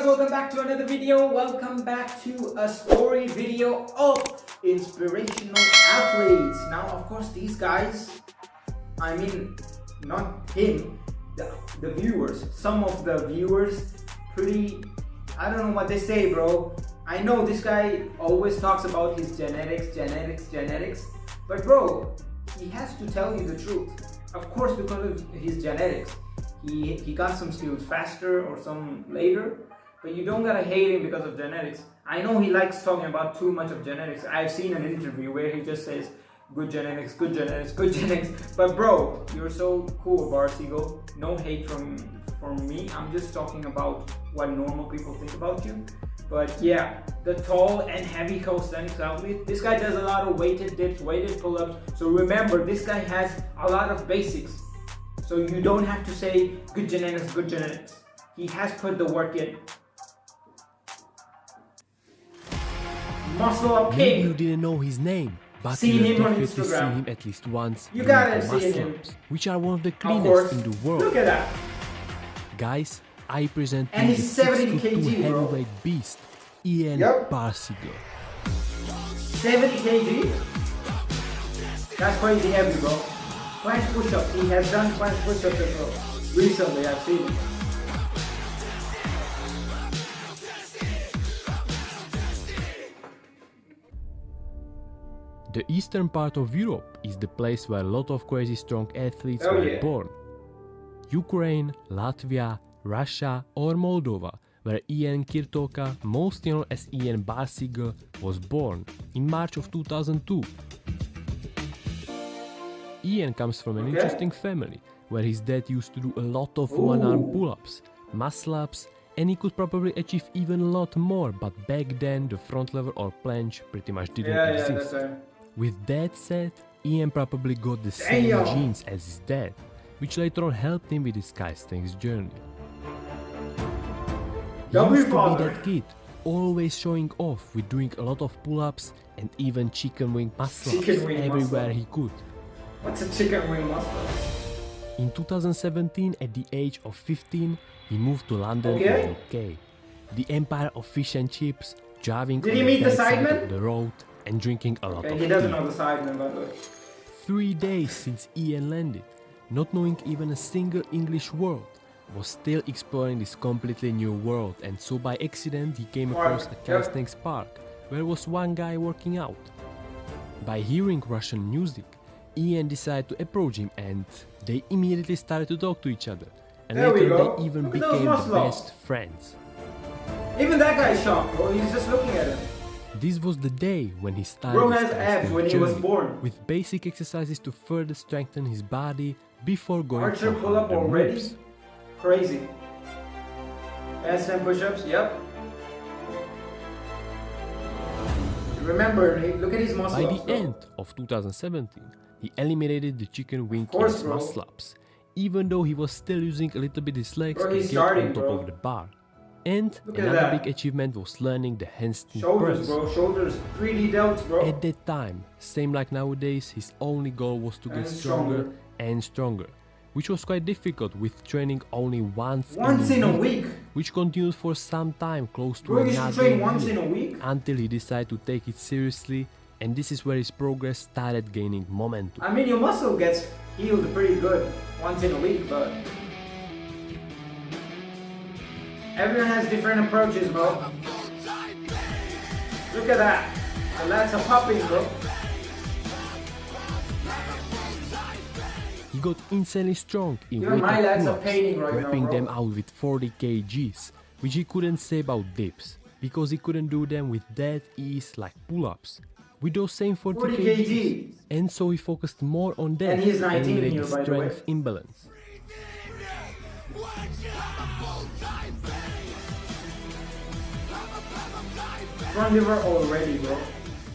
guys, welcome back to another video. Welcome back to a story video of inspirational athletes. Now, of course, these guys, I mean, not him, the viewers, some of the viewers, pretty, I don't know what they say, bro. I know this guy always talks about his genetics, but bro, he has to tell you the truth. Of course, because of his genetics. He got some skills faster or some later, but you don't gotta hate him because of genetics. I know he likes talking about too much of genetics. I've seen an interview where he just says good genetics, but bro, you're so cool, Barseagle. No hate from me. I'm just talking about what normal people think about you. But yeah, the tall and heavy calisthenics athlete. This guy does a lot of weighted dips, weighted pull-ups. So remember, this guy has a lot of basics. So you don't have to say good genetics. He has put the work in. Muscle Up King. Maybe you didn't know his name, but seen you him on definitely Instagram. seen him at least once. You doing gotta the see him. muscle-ups, which are one of the Of cleanest course. in the world. Look at that. Guys, I present And you the he's 70 6'2" kg, bro. heavyweight beast, Ian Yep. Barseagle. 70 kg. That's crazy heavy, bro. Planche push-ups. He has done planche push-ups as well. Recently, I've seen him. The eastern part of Europe is the place where a lot of crazy strong athletes Oh, were yeah. born. Ukraine, Latvia, Russia or Moldova, where Ian Kirtoka, mostly known as Ian Barseagle, was born in March of 2002. Ian comes from an interesting family, where his dad used to do a lot of one-arm pull-ups, muscle-ups, and he could probably achieve even a lot more, but back then the front lever or planche pretty much didn't exist. With that said, Ian probably got the same genes as his dad, which later on helped him with his calisthenics journey. He used to be that kid, always showing off with doing a lot of pull-ups and even chicken wing muscle-ups everywhere he could. What's a chicken wing muscle? In 2017, at the age of 15, he moved to London in the UK. The empire of fish and chips, driving Did on he the meet the bad side sidemen? of the road and drinking a lot of He doesn't tea. know the sidemen, by the way. 3 days since Ian landed, not knowing even a single English word, was still exploring this completely new world, and so by accident he came across a calisthenics park where was one guy working out. By hearing Russian music, Ian decided to approach him and they immediately started to talk to each other, and later they even became the best friends. Even that guy's shocked, bro. He's just looking at him. This was the day when he started Bro his has abs calisthenics when he was journey, born. with basic exercises to further strengthen his body before going Archer for pull-up harder already? moves. Crazy. Handstand push-ups, yep. Remember, look at his muscle By ups, the bro. end of 2017, he eliminated the chicken wing in course, his bro. muscle-ups, even though he was still using a little bit his legs Bro, to he's get on starting, top bro. of the bar. And Look at another that. big achievement was learning the handstand Shoulders, press. bro. Shoulders. 3D delts, bro. At that time, same like nowadays, his only goal was to get And stronger and stronger, which was quite difficult with training only once in a week. which continued for some time, close to Bro, you should another train once year, in a week. until he decided to take it seriously, and this is where his progress started gaining momentum. I mean, your muscle gets healed pretty good once in a week, but everyone has different approaches, bro. Look at that. The lads are popping, bro. He got insanely strong in Even my weighted lads are pull-ups, painting right now, ripping bro. them out with 40 kgs, which he couldn't say about dips, because he couldn't do them with that ease like pull-ups, with those same 40 kgs. And so he focused more on that And he's 19 eliminating here, by the way. strength imbalance. Front liver already, bro.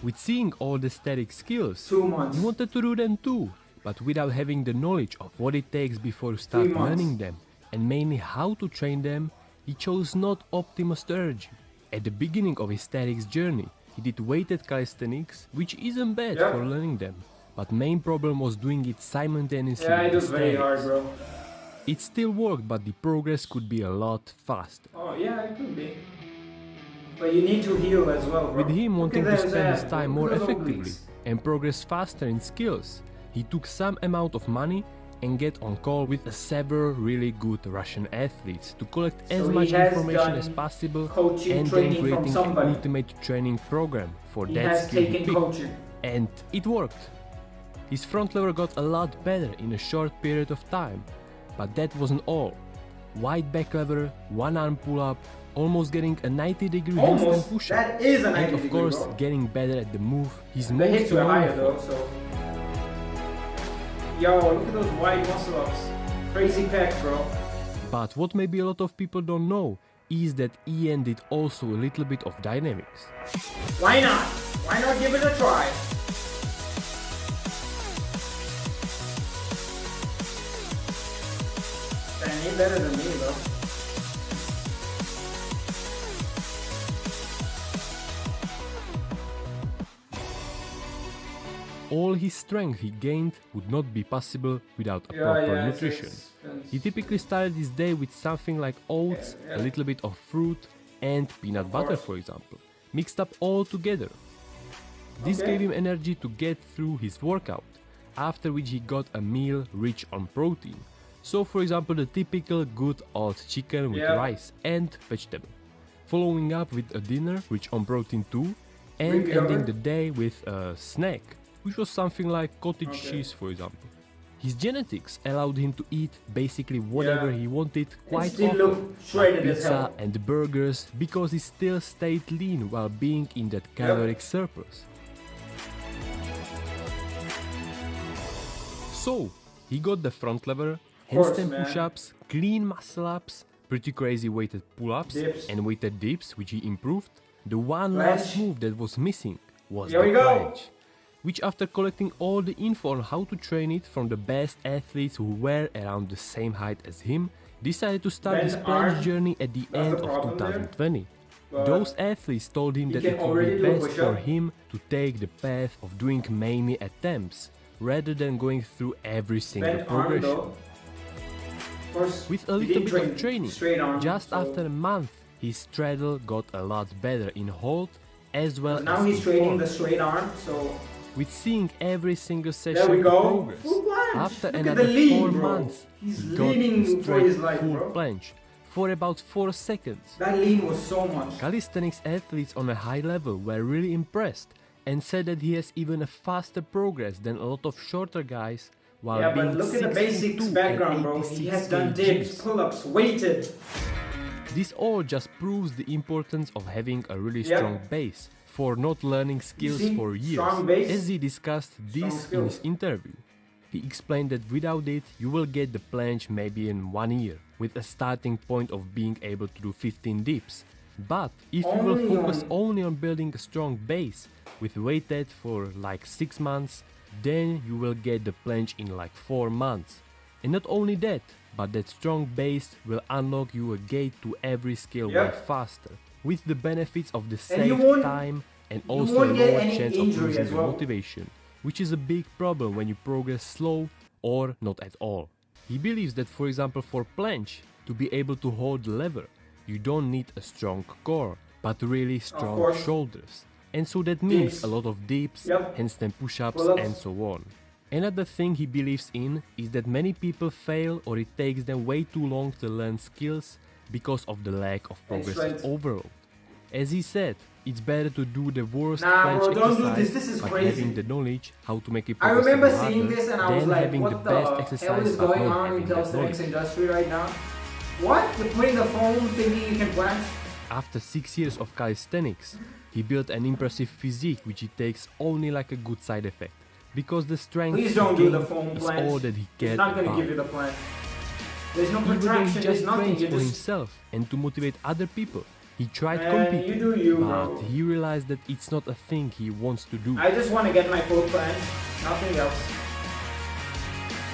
With seeing all the static skills, 2 months. he wanted to do them too, but without having the knowledge of what it takes before you start 3 months. learning them, and mainly how to train them, he chose not optimal strategy. At the beginning of his statics journey, he did weighted calisthenics, which isn't bad Yep. for learning them, but main problem was doing it simultaneously Yeah, it with was very hard, statics. bro. It still worked, but the progress could be a lot faster. Oh yeah, it could be. But you need to heal as well, bro. With him wanting to spend his time more Look at those effectively obliques. and progress faster in skills, he took some amount of money and get on call with several really good Russian athletes to collect as So he much has information done as possible coaching, and then training from creating an somebody. ultimate training program for He that has skill he taken picked. coaching. And it worked. His front lever got a lot better in a short period of time, but that wasn't all. Wide back lever, one arm pull up, almost getting a 90-degree handstand Almost. push-up, That is a 90 and of degree, course bro. getting better at the move he's The most hits were higher known though, for. so. Yo, look at those wide muscle ups. Crazy pecs, bro. But what maybe a lot of people don't know is that Ian did also a little bit of dynamics. Why not? Why not give it a try? Man, he better than me, though. All his strength he gained would not be possible without a proper nutrition. He typically started his day with something like oats, a little bit of fruit and peanut butter, for example, mixed up all together. This gave him energy to get through his workout, after which he got a meal rich on protein. So for example the typical good old chicken with rice and vegetable, following up with a dinner rich on protein too, and ending the day with a snack, which was something like cottage cheese, for example. His genetics allowed him to eat basically whatever he wanted quite often, like pizza and burgers, because he still stayed lean while being in that caloric surplus. So, he got the front lever, handstand push-ups, clean muscle-ups, pretty crazy weighted pull-ups and weighted dips, which he improved. The one last move that was missing was the planche, which after collecting all the info on how to train it from the best athletes who were around the same height as him, decided to start his planche journey at the end of 2020. Those athletes told him that it would be best for him to take the path of doing many attempts, rather than going through every single progression. With a little bit of training, just after a month, his straddle got a lot better in hold as well as now he's in training form. the straight arm, so With seeing every single session progress, after another 4 months, he's he got leaning a for straight his life, full bro. planche for about 4 seconds. That lean was so much. Calisthenics athletes on a high level were really impressed and said that he has even a faster progress than a lot of shorter guys while being but look at the 6'2" basics and background, bro. He has done 86 dips, kgs. pull-ups, weighted. This all just proves the importance of having a really strong base for not learning skills for years, as he discussed this in his interview. He explained that without it, you will get the planche maybe in 1 year, with a starting point of being able to do 15 dips. But if you will focus only on building a strong base, with weighted for like 6 months, then you will get the planche in like 4 months. And not only that, but that strong base will unlock you a gate to every skill way faster, with the benefits of the saved time and also a lower chance of losing the motivation, which is a big problem when you progress slow or not at all. He believes that, for example, for planche, to be able to hold the lever, you don't need a strong core, but really strong shoulders. And so that means a lot of dips, handstand push-ups and so on. Another thing he believes in is that many people fail or it takes them way too long to learn skills because of the lack of progressive overload. As he said, it's better to do the worst planche exercise but having the knowledge how to make it progressively harder than having the best exercise but not having that knowledge. Industry right now? What? You're putting the foam thinking you can planche? After 6 years of calisthenics, he built an impressive physique which he takes only like a good side effect, because the strength Please don't do the is foam planche. all that he cared It's not about. going to give you the planche. There's no Even though protraction, he there's just nothing. trains You for just... himself and to motivate other people. He tried You competing, do you, but bro. he realized that it's not a thing he wants to do. I just want to get my full planche, nothing else.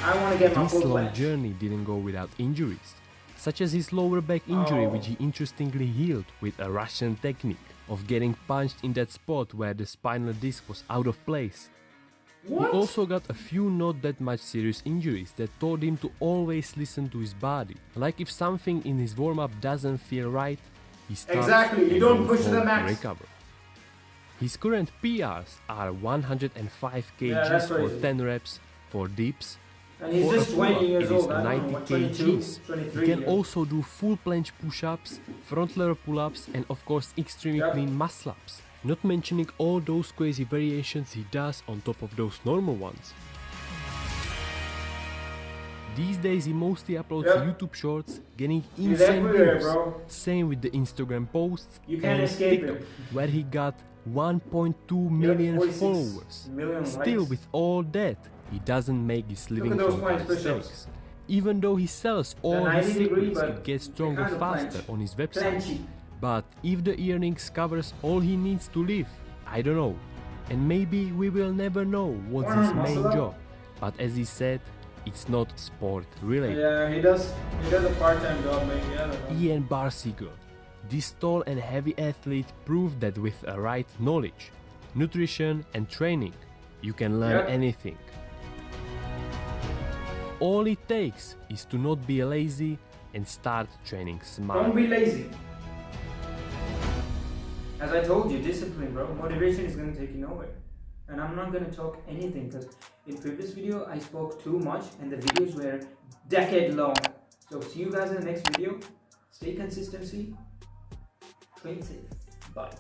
I want to get my full This long planche. journey didn't go without injuries, such as his lower back injury which he interestingly healed with a Russian technique of getting punched in that spot where the spinal disc was out of place. What? He also got a few not that much serious injuries that taught him to always listen to his body. Like if something in his warm-up doesn't feel right, he stops Exactly, you don't push the max. to recover. His current PRs are 105 kgs Yeah, for 10 reps, for dips. And he's For just a 20 pull-up, years it is old, I don't 90 know, what, 22, kgs. 23, He can yeah. also do full planche push-ups, front lever pull-ups and of course extremely clean muscle-ups. Not mentioning all those crazy variations he does on top of those normal ones. These days he mostly uploads YouTube shorts, getting insane views. Bro. Same with the Instagram posts can't and escape TikTok, it. where he got 1.2 million 46 followers. million Still, likes. with all that, he doesn't make his living at those from planche calisthenics. push-ups. Even though he sells all his 90 degree, secrets to but get stronger kind of faster planche. on his website. Planchy. But if the earnings covers all he needs to live, I don't know. And maybe we will never know what's his main job. But as he said, it's not sport related. Yeah, he does a part-time job maybe, I don't know. Ian Barseagle, this tall and heavy athlete, proved that with a right knowledge, nutrition and training, you can learn anything. All it takes is to not be lazy and start training smart. Don't be lazy. As I told you, discipline, bro. Motivation is gonna take you nowhere. And I'm not gonna talk anything because in previous video I spoke too much and the videos were decade long. So see you guys in the next video. Stay consistency. Train safe. Bye.